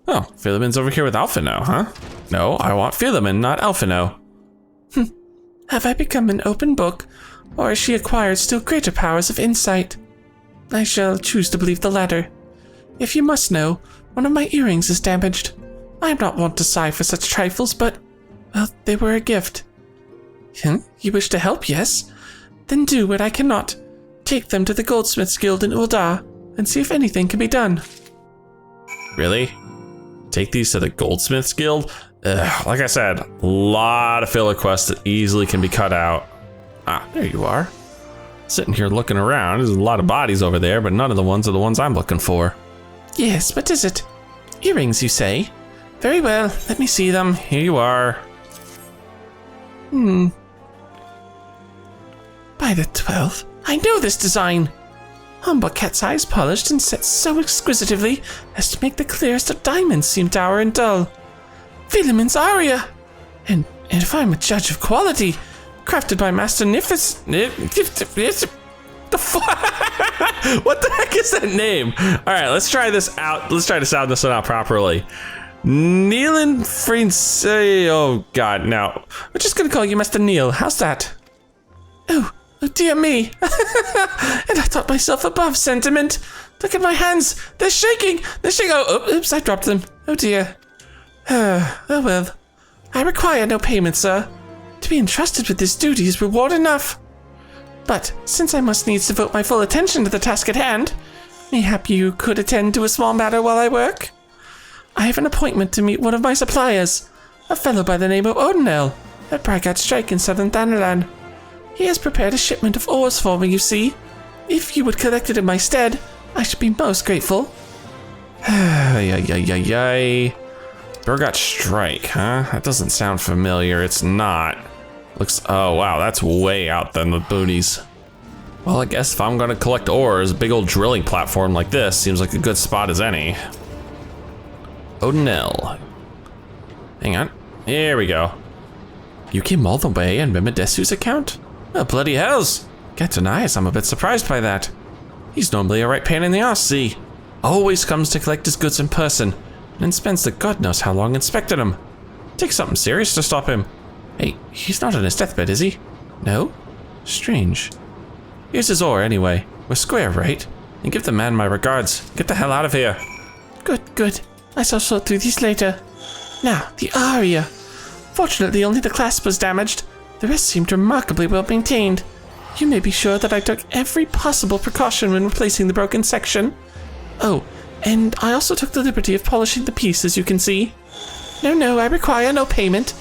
Oh, Philemon's over here with Alphino, huh? No, I want Philemon, not Alphino. Have I become an open book, or has she acquired still greater powers of insight? I shall choose to believe the latter. If you must know, one of my earrings is damaged. I am not wont to sigh for such trifles, but, well, they were a gift. You wish to help, yes? Then do what I cannot. Take them to the Goldsmiths Guild in Ul'dah, and see if anything can be done. Really? Take these to the Goldsmiths Guild? Like I said, a lot of filler quests that easily can be cut out. Ah, there you are. Sitting here looking around, there's a lot of bodies over there, but none of the ones are the ones I'm looking for. Yes, what is it? Earrings, you say? Very well, let me see them. Here you are. By the 12th, I know this design. Humble cat's eyes polished and set so exquisitively as to make the clearest of diamonds seem dour and dull. Philemon's aria! And if I'm a judge of quality, crafted by Master Nifis... The fuck? What the heck is that name? Alright, let's try this out. Let's try to sound this one out properly. Nealon Friends. Oh god, now. We're just gonna call you Master Neil. How's that? Oh dear me. And I thought myself above sentiment. Look at my hands. They're shaking. Oh, oops, I dropped them. Oh dear. Oh well. I require no payment, sir. To be entrusted with this duty is reward enough. But since I must needs devote my full attention to the task at hand, mayhap you could attend to a small matter while I work? I have an appointment to meet one of my suppliers, a fellow by the name of Odinel, at Bragat Strike in southern Thanalan. He has prepared a shipment of ores for me, you see. If you would collect it in my stead, I should be most grateful. Bragat Strike, huh? That doesn't sound familiar. It's not. Looks, oh wow, that's way out than the boonies. Well, I guess if I'm gonna collect ores, a big old drilling platform like this seems like a good spot as any. Odinel. Hang on, here we go. You came all the way on Mimidesu's account? Oh, bloody hells. Can't deny it, I'm a bit surprised by that. He's normally a right pain in the arse, see? Always comes to collect his goods in person, and then spends the god knows how long inspecting them. Take something serious to stop him. Hey, he's not on his deathbed, is he? No? Strange. Here's his ore, anyway. We're square, right? And give the man my regards. Get the hell out of here. Good. I shall sort through these later. Now, the aria. Fortunately, only the clasp was damaged. The rest seemed remarkably well maintained. You may be sure that I took every possible precaution when replacing the broken section. Oh, and I also took the liberty of polishing the piece, as you can see. No, I require no payment.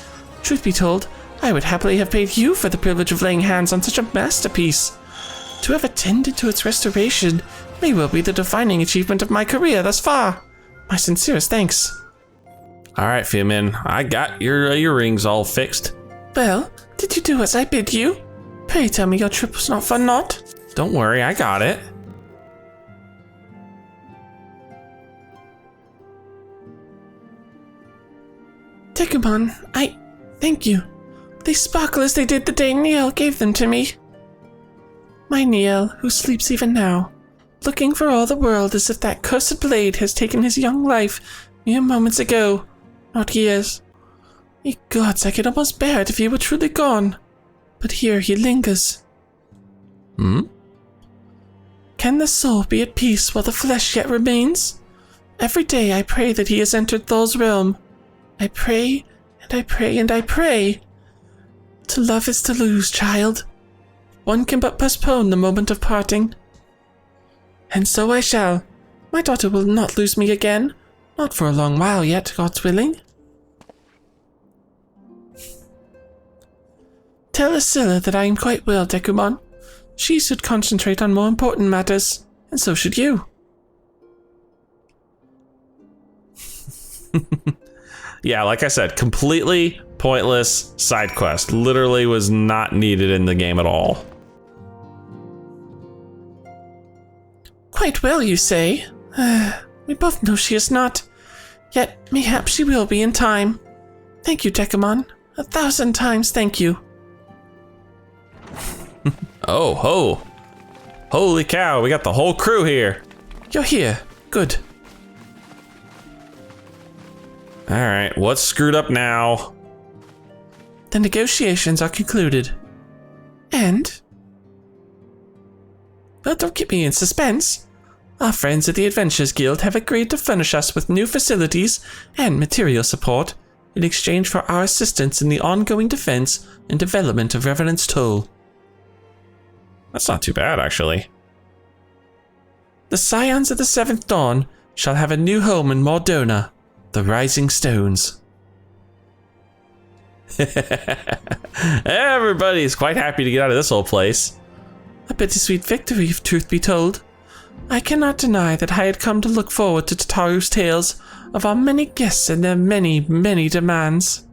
Truth be told, I would happily have paid you for the privilege of laying hands on such a masterpiece. To have attended to its restoration may well be the defining achievement of my career thus far. My sincerest thanks. Alright, Philemon, I got your earrings all fixed. Well, did you do as I bid you? Pray tell me your trip was not for naught. Don't worry, I got it. Dekumon, thank you. They sparkle as they did the day Niel gave them to me. My Niel, who sleeps even now, looking for all the world as if that cursed blade has taken his young life mere moments ago, not years. Ye gods, I could almost bear it if he were truly gone. But here he lingers. Can the soul be at peace while the flesh yet remains? Every day I pray that he has entered Thul's realm. I pray, and I pray, and I pray. To love is to lose, child. One can but postpone the moment of parting. And so I shall. My daughter will not lose me again. Not for a long while yet, God's willing. Tell Asilla that I am quite well, Dekumon. She should concentrate on more important matters, and so should you. Yeah, like I said, completely pointless side quest. Literally was not needed in the game at all. Quite well, you say. We both know she is not. Yet, mayhap she will be in time. Thank you, Dekumon. 1,000 times thank you. Oh, ho. Holy cow, we got the whole crew here. You're here. Good. Alright, what's screwed up now? The negotiations are concluded. And... well, don't keep me in suspense. Our friends at the Adventurers Guild have agreed to furnish us with new facilities and material support in exchange for our assistance in the ongoing defense and development of Revenant's Toll. That's not too bad, actually. The Scions of the Seventh Dawn shall have a new home in Mordona, the Rising Stones. Everybody's quite happy to get out of this whole place. A bittersweet victory, if truth be told. I cannot deny that I had come to look forward to Tataru's tales of our many guests and their many, many demands.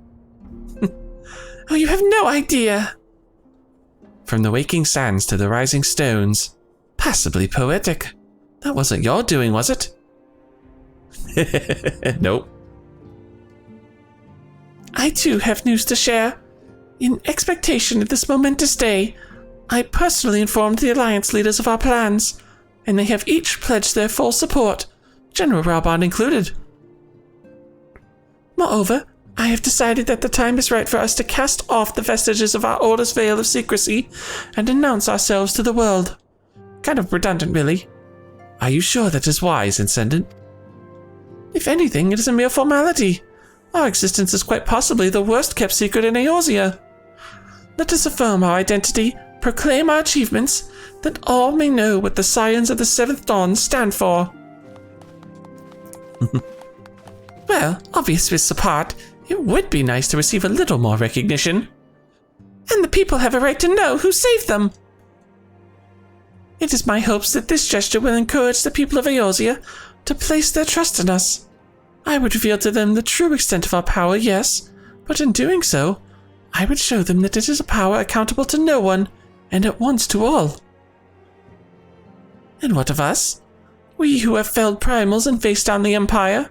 Oh, you have no idea! From the waking sands to the rising stones. Passably poetic. That wasn't your doing, was it? Nope. I too have news to share. In expectation of this momentous day, I personally informed the Alliance leaders of our plans, and they have each pledged their full support, General Raubon included. Moreover, I have decided that the time is right for us to cast off the vestiges of our oldest veil of secrecy and announce ourselves to the world. Kind of redundant, really. Are you sure that is wise, Ascendant? If anything, it is a mere formality. Our existence is quite possibly the worst-kept secret in Eorzea. Let us affirm our identity, proclaim our achievements, that all may know what the Scions of the Seventh Dawn stand for. Well, obvious risks apart, it would be nice to receive a little more recognition. And the people have a right to know who saved them. It is my hopes that this gesture will encourage the people of Eorzea to place their trust in us. I would reveal to them the true extent of our power, yes, but in doing so, I would show them that it is a power accountable to no one, and at once to all. And what of us? We who have felled primals and faced down the Empire?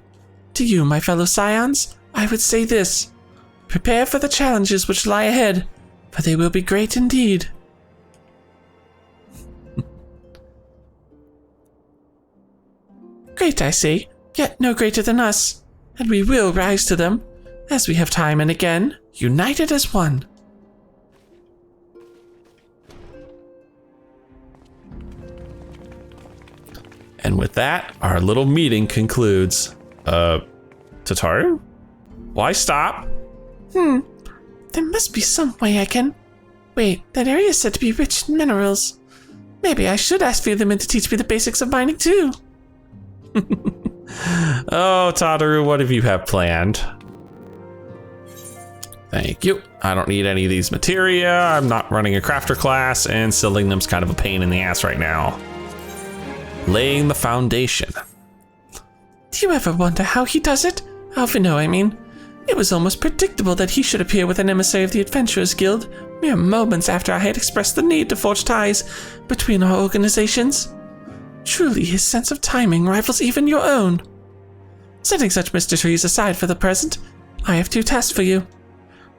To you, my fellow Scions, I would say this. Prepare for the challenges which lie ahead, for they will be great indeed. Great, I say, yet no greater than us, and we will rise to them, as we have time and again, united as one. And with that, our little meeting concludes. Tataru? Why stop? There must be some way I can... Wait, that area is said to be rich in minerals. Maybe I should ask Philemon to teach me the basics of mining too. Oh, Tataru, what have you have planned? Thank you. I don't need any of these materia. I'm not running a crafter class, and selling them's kind of a pain in the ass right now. Laying the foundation. Do you ever wonder how he does it? Alphino, I mean. It was almost predictable that he should appear with an emissary of the Adventurers Guild mere moments after I had expressed the need to forge ties between our organizations. Truly, his sense of timing rivals even your own. Setting such mysteries aside for the present, I have two tasks for you.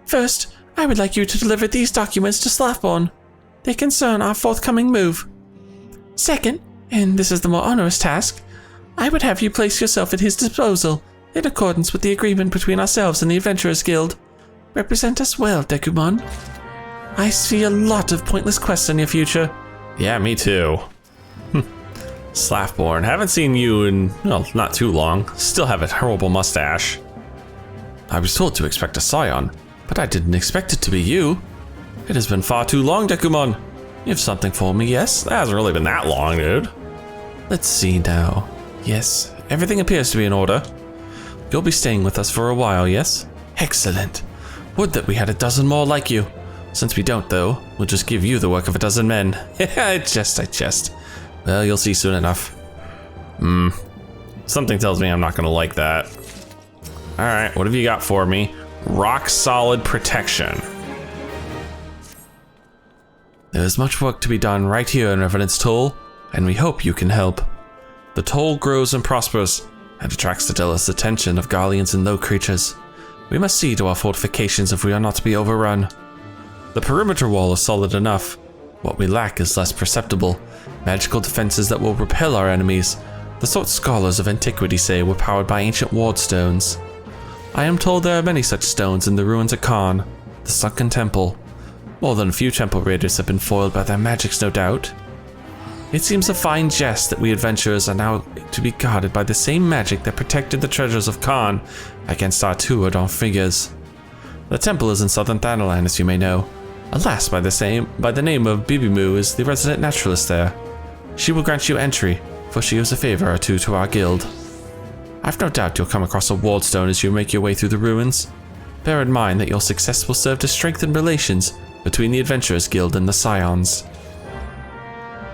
First, I would like you to deliver these documents to Slothborn. They concern our forthcoming move. Second, and this is the more onerous task, I would have you place yourself at his disposal in accordance with the agreement between ourselves and the Adventurers Guild. Represent us well, Dekumon. I see a lot of pointless quests in your future. Yeah, me too. Slothborn, haven't seen you in, well, not too long. Still have a horrible mustache. I was told to expect a scion, but I didn't expect it to be you. It has been far too long, Dekumon. You have something for me, yes? That hasn't really been that long, dude. Let's see now. Yes, everything appears to be in order. You'll be staying with us for a while, yes? Excellent. Would that we had a dozen more like you. Since we don't, though, we'll just give you the work of a dozen men. I jest. Well, you'll see soon enough. Something tells me I'm not gonna like that. Alright, what have you got for me? Rock solid protection. There's much work to be done right here in Revenant's Toll, and we hope you can help. The Toll grows and prospers, and attracts the jealous attention of Garleans and low creatures. We must see to our fortifications if we are not to be overrun. The perimeter wall is solid enough. What we lack is less perceptible. Magical defenses that will repel our enemies. The sort scholars of antiquity say were powered by ancient ward stones. I am told there are many such stones in the ruins of Khan, the sunken temple. More than a few temple raiders have been foiled by their magics, no doubt. It seems a fine jest that we adventurers are now to be guarded by the same magic that protected the treasures of Khan against our two ardent figures. The temple is in southern Thanalan, as you may know. Alas, by the name of Bibimu is the resident naturalist there. She will grant you entry, for she owes a favor or two to our guild. I've no doubt you'll come across a ward stone as you make your way through the ruins. Bear in mind that your success will serve to strengthen relations between the Adventurers Guild and the Scions.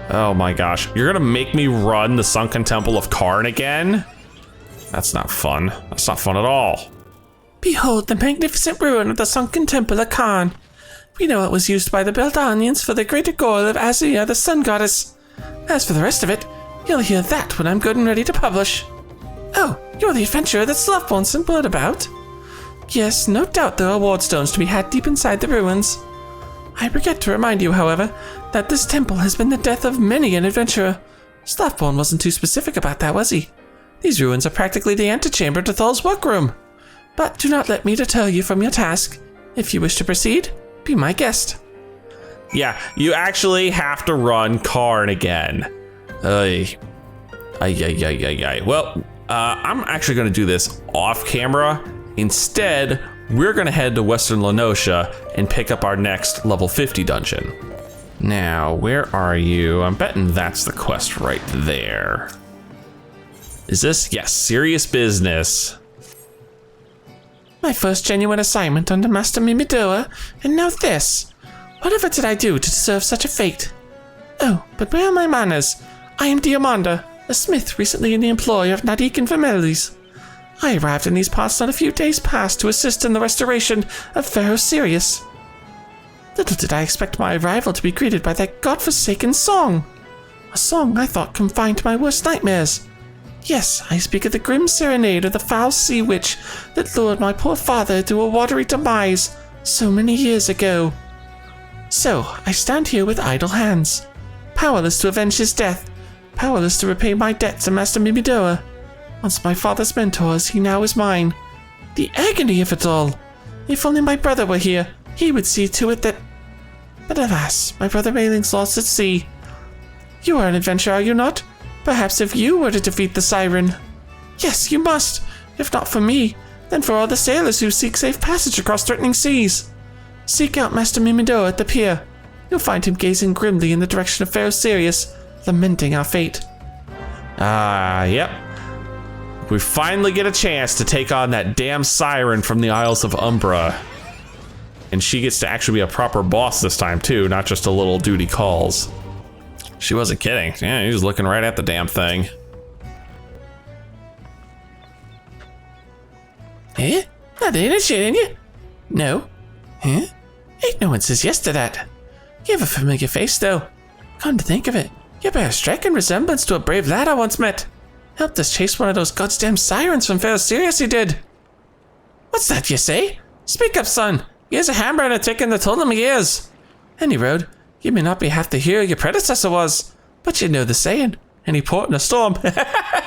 Oh my gosh, you're gonna make me run the Sunken Temple of Karn again? That's not fun. That's not fun at all. Behold the magnificent ruin of the sunken temple of Khan. We know it was used by the Beldanians for the greater goal of Eorzea, the sun goddess. As for the rest of it, you'll hear that when I'm good and ready to publish. Oh, you're the adventurer that Slothborn sent word about? Yes, no doubt there are ward stones to be had deep inside the ruins. I regret to remind you, however, that this temple has been the death of many an adventurer. Slothborn wasn't too specific about that, was he? These ruins are practically the antechamber to Thal's workroom. But do not let me deter you from your task. If you wish to proceed, be my guest. Yeah, you actually have to run Karn again. Ay. Well, I'm actually going to do this off camera. Instead, we're going to head to Western Lenosha and pick up our next level 50 dungeon. Now, where are you? I'm betting that's the quest right there. Is this? Yes, serious business. My first genuine assignment under Master Mimidoa, and now this. Whatever did I do to deserve such a fate? Oh, but where are my manners? I am Diamanda, a smith recently in the employ of Nadik and Vermelis. I arrived in these parts not a few days past to assist in the restoration of Pharos Sirius. Little did I expect my arrival to be greeted by that godforsaken song. A song I thought confined to my worst nightmares. Yes, I speak of the grim serenade of the foul sea witch that lured my poor father to a watery demise so many years ago. So, I stand here with idle hands, powerless to avenge his death, powerless to repay my debt to Master Mimidoa. Once my father's mentor, as he now is mine. The agony of it all! If only my brother were here, he would see to it that... But alas, my brother Mayling's lost at sea. You are an adventurer, are you not? Perhaps if you were to defeat the siren. Yes, you must. If not for me, then for all the sailors who seek safe passage across threatening seas. Seek out Master Mimidoa at the pier. You'll find him gazing grimly in the direction of Pharos Sirius, lamenting our fate. Yep. We finally get a chance to take on that damn siren from the Isles of Umbra. And she gets to actually be a proper boss this time too, not just a little duty calls. She wasn't kidding. Yeah, he was looking right at the damn thing. Eh? Not initiating you? No. Huh? Ain't no one says yes to that. You have a familiar face, though. Come to think of it, you bear a striking resemblance to a brave lad I once met. Helped us chase one of those goddamn sirens from Pharos Sirius, he did. What's that you say? Speak up, son. Here's a hammer and a tick in the total of my ears. Any road. You may not be half the hero your predecessor was, but you know the saying, any port in a storm.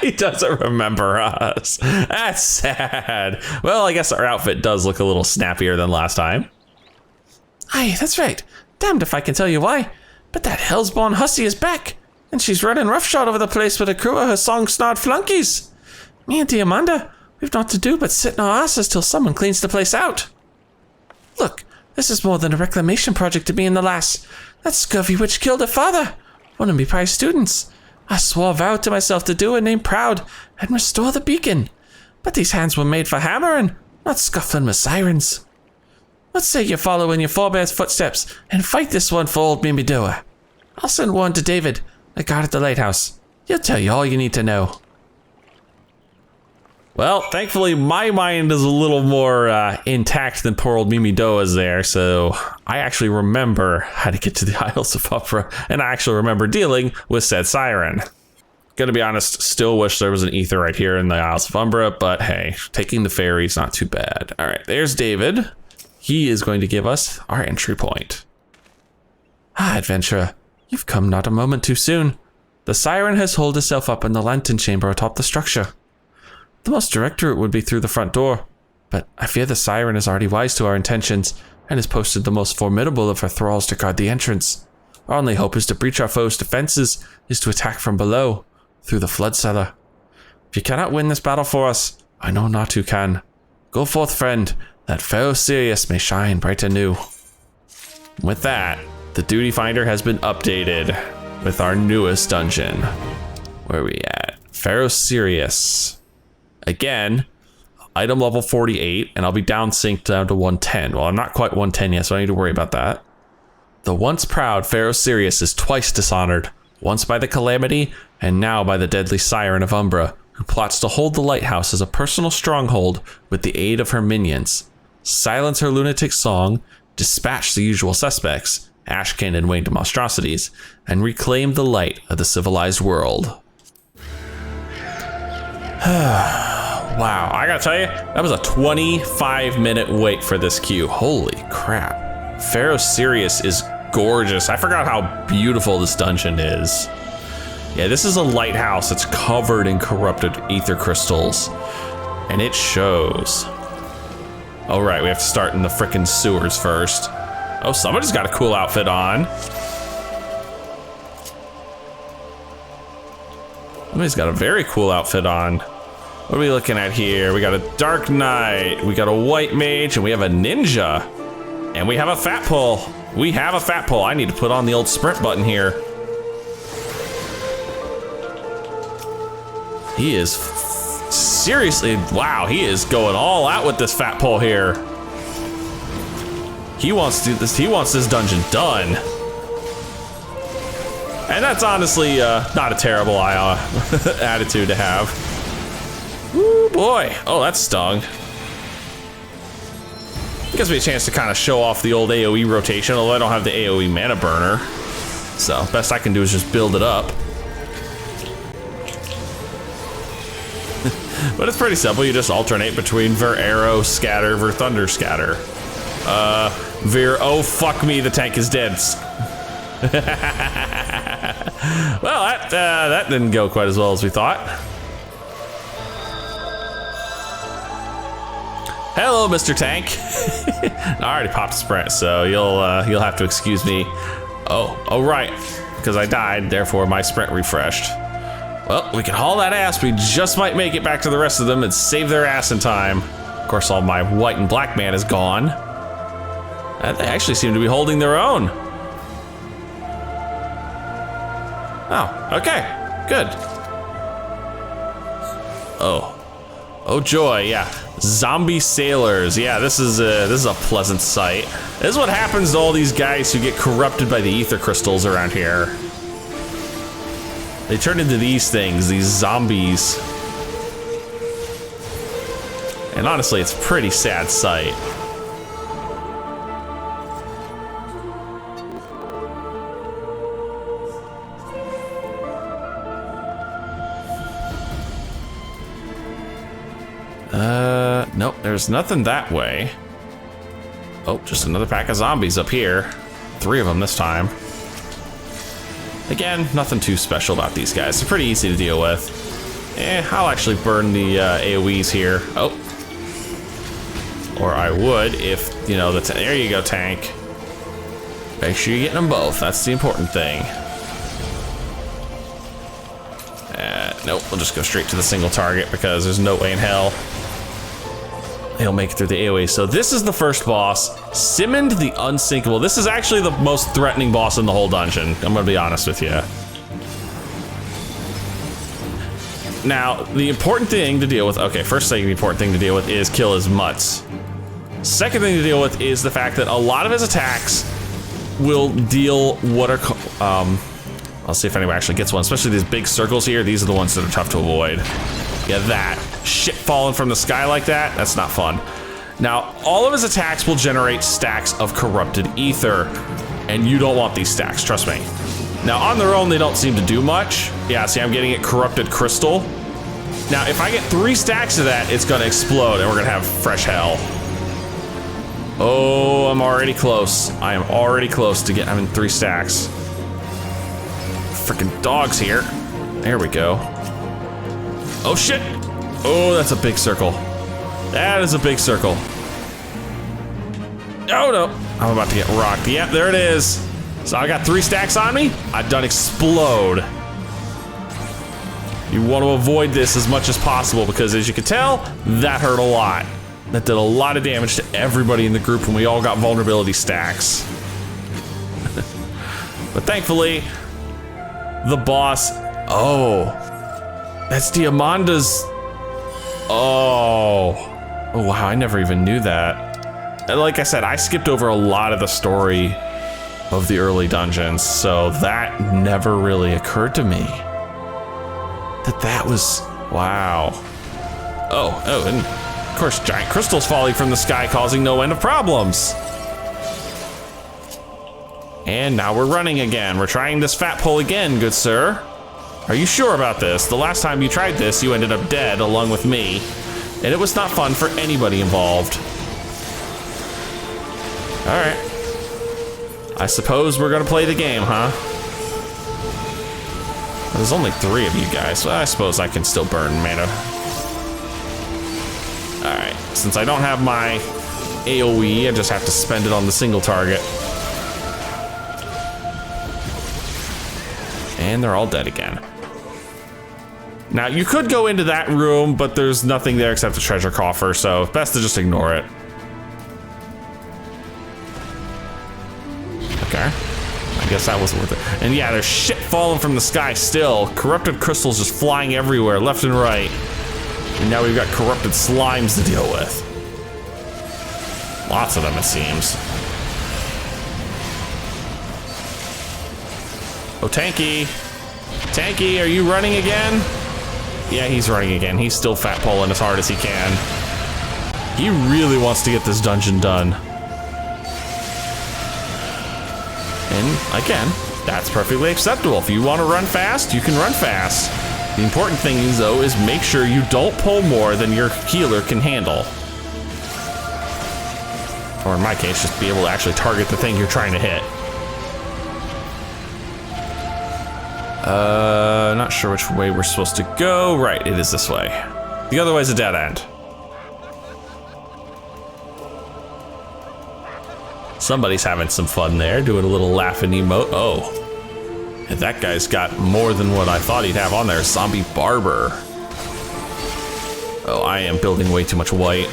He doesn't remember us. That's sad. Well, I guess our outfit does look a little snappier than last time. Aye, that's right. Damned if I can tell you why, but that hellsborn hussy is back, and she's running roughshod over the place with a crew of her song-snarled flunkies. Me and Diamanda, we've naught to do but sit in our asses till someone cleans the place out. Look, this is more than a reclamation project to me and the lass. That scurvy witch killed her father, one of me prized students. I swore a vow to myself to do her name proud and restore the beacon. But these hands were made for hammering, not scuffling with sirens. What say you follow in your forebears' footsteps and fight this one for old Mimidoa? I'll send one to David, the guard at the lighthouse. He'll tell you all you need to know. Well, thankfully my mind is a little more intact than poor old Mimidoa's there, so I actually remember how to get to the Isles of Umbra, and I actually remember dealing with said siren. Gonna be honest, still wish there was an ether right here in the Isles of Umbra, but hey, taking the ferry's not too bad. All right, there's David. He is going to give us our entry point. Ah, adventurer, you've come not a moment too soon. The siren has holed herself up in the lantern chamber atop the structure. The most direct route would be through the front door, but I fear the siren is already wise to our intentions and has posted the most formidable of her thralls to guard the entrance. Our only hope is to breach our foe's defenses, is to attack from below, through the flood cellar. If you cannot win this battle for us, I know not who can. Go forth, friend, that Pharos Sirius may shine bright and new. With that, the duty finder has been updated with our newest dungeon. Where are we at? Pharos Sirius. Again, item level 48, and I'll be down synced down to 110. Well, I'm not quite 110 yet, so I don't need to worry about that. The once proud Pharos Sirius is twice dishonored, once by the Calamity, and now by the deadly Siren of Umbra, who plots to hold the lighthouse as a personal stronghold with the aid of her minions, silence her lunatic song, dispatch the usual suspects, Ashkin and winged monstrosities, and reclaim the light of the civilized world. Wow, I gotta tell you, that was a 25-minute wait for this queue. Holy crap. Pharos Sirius is gorgeous. I forgot how beautiful this dungeon is. Yeah, this is a lighthouse. It's covered in corrupted ether crystals, and it shows. All right, we have to start in the frickin' sewers first. Oh, somebody's got a cool outfit on. Somebody's got a very cool outfit on. What are we looking at here? We got a Dark Knight, we got a White Mage, and we have a Ninja. And we have a Fat Pull. We have a Fat Pull. I need to put on the old sprint button here. He is seriously, wow, he is going all out with this Fat Pull here. He wants to do this, he wants this dungeon done. And that's honestly not a terrible attitude to have. Ooh, boy. Oh, that stung. Gives me a chance to kind of show off the old AoE rotation, although I don't have the AoE mana burner. So, best I can do is just build it up. But it's pretty simple. You just alternate between Ver Arrow Scatter, Ver Thunder Scatter. Ver, oh fuck me, the tank is dead. Well, that didn't go quite as well as we thought. Hello, Mr. Tank. I already popped a sprint, so you'll have to excuse me. Oh right, because I died, therefore my sprint refreshed. Well, we can haul that ass. We just might make it back to the rest of them and save their ass in time. Of course, all my white and black man is gone. They actually seem to be holding their own. Oh, okay, good. Oh joy, yeah. Zombie sailors, yeah, this is a pleasant sight. This is what happens to all these guys who get corrupted by the ether crystals around here. They turn into these things, these zombies. And honestly, it's a pretty sad sight. Nope, there's nothing that way. Oh, just another pack of zombies up here. 3 of them this time. Again, nothing too special about these guys. They're pretty easy to deal with. I'll actually burn the AoEs here. Oh. Or I would if, you know, there you go, tank. Make sure you're getting them both. That's the important thing. Nope, we'll just go straight to the single target because there's no way in hell he'll make it through the AoE. So this is the first boss, Simond the Unsinkable. This is actually the most threatening boss in the whole dungeon. I'm gonna be honest with you. Now, the important thing to deal with, okay, first thing, the important thing to deal with is kill his mutts. Second thing to deal with is the fact that a lot of his attacks will deal what are called, I'll see if anyone actually gets one, especially these big circles here. These are the ones that are tough to avoid. Yeah, that. Shit falling from the sky like that, that's not fun. Now, all of his attacks will generate stacks of corrupted ether, and you don't want these stacks, trust me. Now, on their own, they don't seem to do much. Yeah, see, I'm getting it corrupted crystal. Now, if I get 3 stacks of that, it's gonna explode, and we're gonna have fresh hell. Oh, I'm already close. I am already close to getting, I'm in 3 stacks. Freaking dogs here. There we go. Oh shit! Oh, that's a big circle. That is a big circle. Oh no, I'm about to get rocked. Yep, there it is. So I got 3 stacks on me. I've done explode. You want to avoid this as much as possible because as you can tell, that hurt a lot. That did a lot of damage to everybody in the group when we all got vulnerability stacks. But thankfully, the boss, oh, that's Diamanda's, oh wow, I never even knew that. And like I said, I skipped over a lot of the story of the early dungeons, so that never really occurred to me. That was, wow. Oh, and of course, giant crystals falling from the sky causing no end of problems. And now we're running again. We're trying this fat pole again, good sir. Are you sure about this? The last time you tried this, you ended up dead along with me. And it was not fun for anybody involved. All right. I suppose we're gonna play the game, huh? There's only 3 of you guys, so I suppose I can still burn mana. All right, since I don't have my AoE, I just have to spend it on the single target. And they're all dead again. Now, you could go into that room, but there's nothing there except a treasure coffer, so best to just ignore it. Okay. I guess that was worth it. And yeah, there's shit falling from the sky still. Corrupted crystals just flying everywhere, left and right. And now we've got corrupted slimes to deal with. Lots of them, it seems. Oh, Tanky. Tanky, are you running again? Yeah, he's running again. He's still fat pulling as hard as he can. He really wants to get this dungeon done. And again, that's perfectly acceptable. If you want to run fast, you can run fast. The important thing is, though, is make sure you don't pull more than your healer can handle. Or in my case, just be able to actually target the thing you're trying to hit. Not sure which way we're supposed to go. Right, it is this way. The other way is a dead end. Somebody's having some fun there, doing a little laughing emote. Oh, and that guy's got more than what I thought he'd have on there. Zombie barber. Oh, I am building way too much white.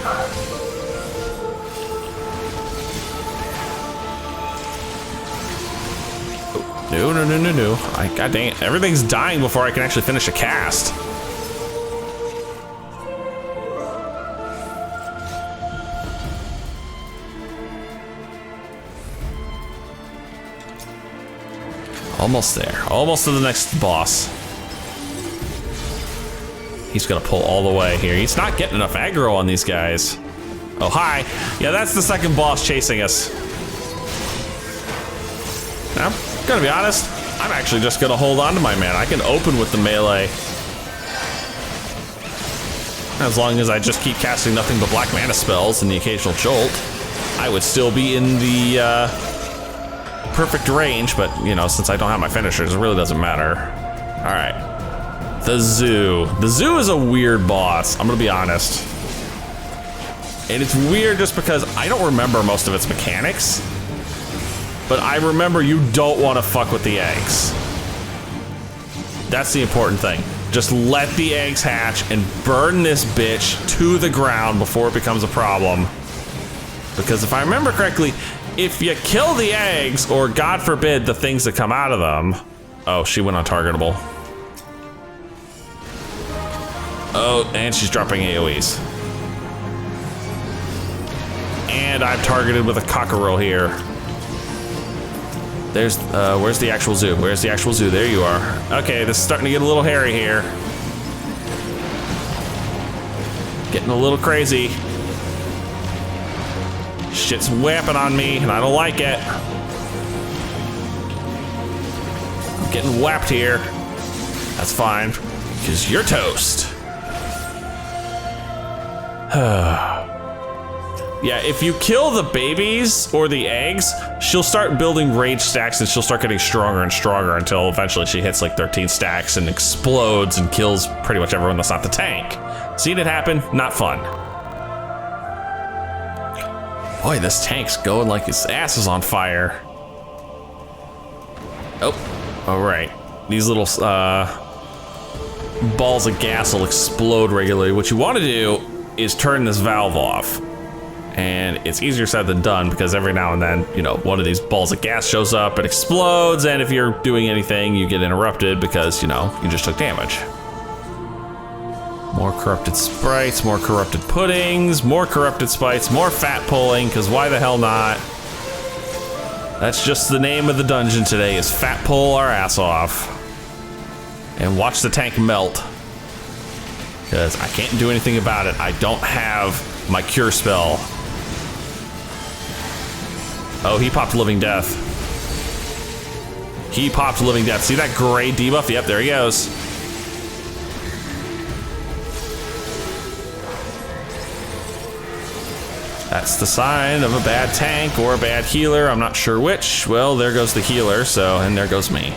No. God dang it. Everything's dying before I can actually finish a cast. Almost there. Almost to the next boss. He's gonna pull all the way here. He's not getting enough aggro on these guys. Oh, hi. Yeah, that's the second boss chasing us. Now, gonna be honest, I'm actually just gonna hold on to my mana. I can open with the melee. As long as I just keep casting nothing but black mana spells and the occasional jolt, I would still be in the perfect range, but you know, since I don't have my finishers, it really doesn't matter. All right, the zoo. The zoo is a weird boss, I'm gonna be honest. And it's weird just because I don't remember most of its mechanics. But I remember you don't want to fuck with the eggs. That's the important thing. Just let the eggs hatch and burn this bitch to the ground before it becomes a problem. Because if I remember correctly, if you kill the eggs, or God forbid, the things that come out of them. Oh, she went untargetable. Oh, and she's dropping AoEs. And I'm targeted with a cockerel here. There's, where's the actual zoo? Where's the actual zoo? There you are. Okay, this is starting to get a little hairy here. Getting a little crazy. Shit's whapping on me, and I don't like it. I'm getting whapped here. That's fine, because you're toast. Yeah, if you kill the babies or the eggs, she'll start building rage stacks and she'll start getting stronger and stronger until eventually she hits like 13 stacks and explodes and kills pretty much everyone that's not the tank. Seen it happen, not fun. Boy, this tank's going like his ass is on fire. Oh, all right. These little balls of gas will explode regularly. What you want to do is turn this valve off. And it's easier said than done because every now and then, you know, one of these balls of gas shows up, it explodes, and if you're doing anything, you get interrupted because, you know, you just took damage. More corrupted sprites, more corrupted puddings, more corrupted sprites, more fat pulling, because why the hell not? That's just the name of the dungeon today, is fat pull our ass off. And watch the tank melt. Because I can't do anything about it. I don't have my cure spell. Oh, he popped Living Death. He popped Living Death. See that gray debuff? Yep, there he goes. That's the sign of a bad tank or a bad healer. I'm not sure which. Well, there goes the healer, so, and there goes me.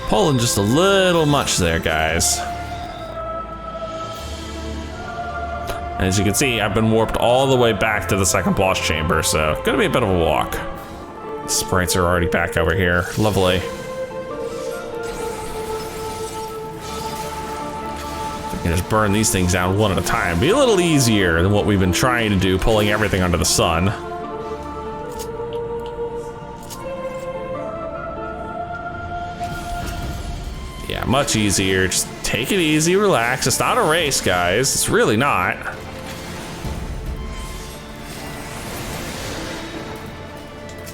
Pulling just a little much there, guys. As you can see, I've been warped all the way back to the second boss chamber, so gonna be a bit of a walk. The sprites are already back over here. Lovely. We can just burn these things down one at a time. Be a little easier than what we've been trying to do, pulling everything under the sun. Yeah, much easier. Just take it easy, relax. It's not a race, guys. It's really not.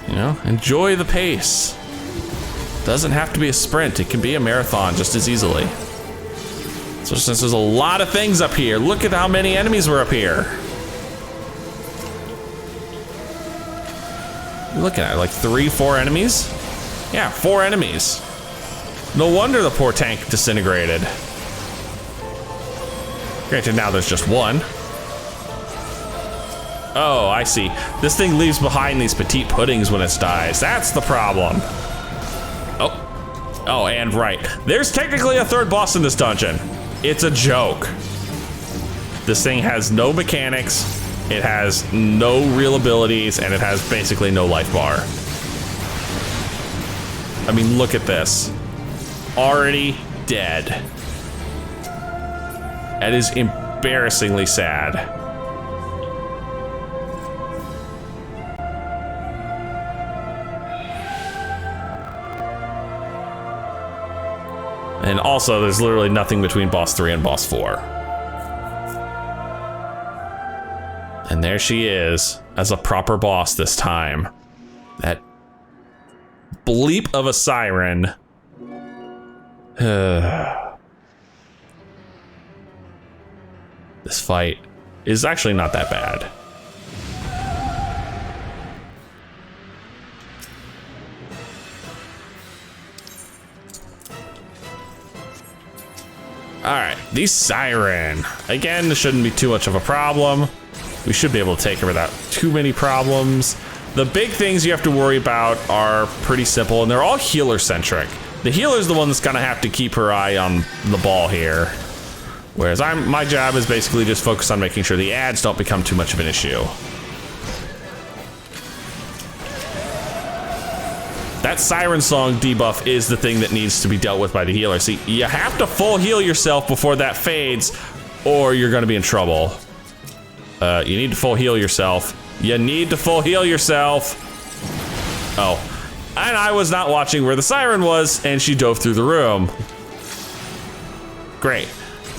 You know, enjoy the pace. Doesn't have to be a sprint. It can be a marathon just as easily. So since there's a lot of things up here, look at how many enemies were up here. You're looking at like 3, 4 enemies? Yeah, 4 enemies. No wonder the poor tank disintegrated. Granted, now there's just one. Oh, I see. This thing leaves behind these petite puddings when it dies. That's the problem. Oh, and right. There's technically a third boss in this dungeon. It's a joke. This thing has no mechanics, it has no real abilities, and it has basically no life bar. I mean, look at this. Already dead. That is embarrassingly sad. And also, there's literally nothing between boss 3 and boss 4. And there she is, as a proper boss this time. That bleep of a siren. This fight is actually not that bad. All right, the siren. Again, this shouldn't be too much of a problem. We should be able to take her without too many problems. The big things you have to worry about are pretty simple, and they're all healer-centric. The healer's the one that's gonna have to keep her eye on the ball here. Whereas my job is basically just focus on making sure the ads don't become too much of an issue. That siren song debuff is the thing that needs to be dealt with by the healer. See, you have to full heal yourself before that fades, or you're gonna be in trouble. You need to full heal yourself. You need to full heal yourself. Oh, and I was not watching where the siren was, and she dove through the room. Great.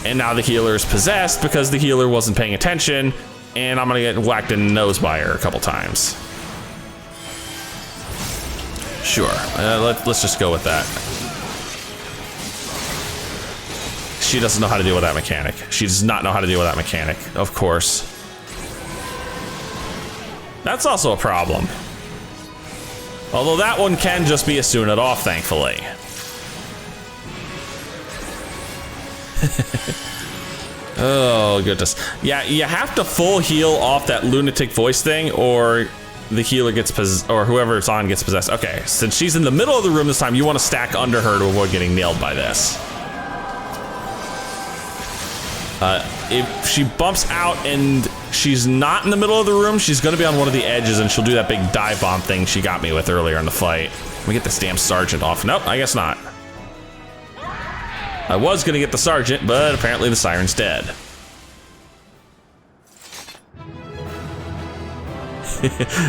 And now the healer is possessed because the healer wasn't paying attention, and I'm gonna get whacked in the nose by her a couple times. Sure, let's just go with that. She doesn't know how to deal with that mechanic. She does not know how to deal with that mechanic, of course. That's also a problem. Although that one can just be a soon it off, thankfully. Oh, goodness. Yeah, you have to full heal off that lunatic voice thing, or the healer gets possessed, or whoever it's on gets possessed. Okay, since she's in the middle of the room this time, you want to stack under her to avoid getting nailed by this. If she bumps out and she's not in the middle of the room, she's gonna be on one of the edges and she'll do that big dive bomb thing she got me with earlier in the fight. Let me get this damn sergeant off. Nope, I guess not. I was gonna get the sergeant, but apparently the siren's dead.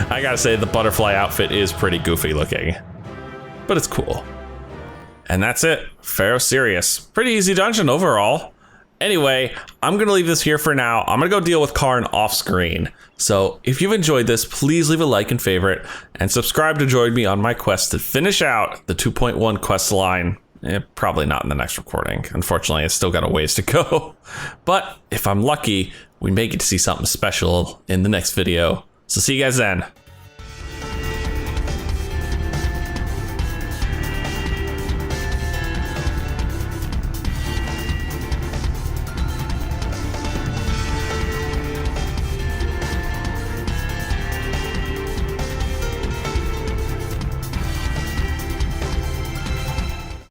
I gotta say, the butterfly outfit is pretty goofy looking, but it's cool. And that's it, Pharos Sirius. Pretty easy dungeon overall. Anyway, I'm gonna leave this here for now. I'm gonna go deal with Karn off screen. So if you've enjoyed this, please leave a like and favorite, and subscribe to join me on my quest to finish out the 2.1 quest line. Probably not in the next recording. Unfortunately, it's still got a ways to go. But if I'm lucky, we may get to see something special in the next video. So see you guys then.